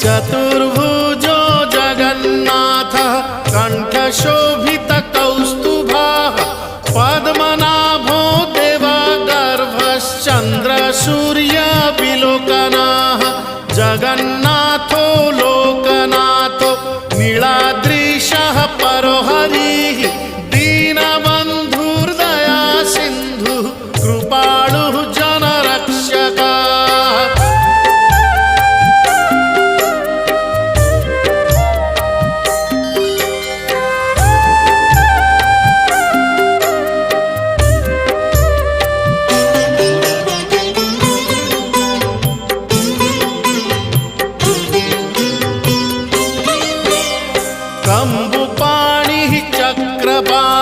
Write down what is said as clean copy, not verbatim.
चतुर्भुजो जगन्नाथः कण्ठशोभितकौस्तुभः पद्मनाभो देवगर्भश्चन्द्रसूर्यविलोकनः जगन्नाथो लोकनाथो नीलाद्रीशः परो हरिः दीनबन्धुर्दया सिन्धुः कृपालुः जनरक्षकः। कम्बुपाणिः चक्रपाणिः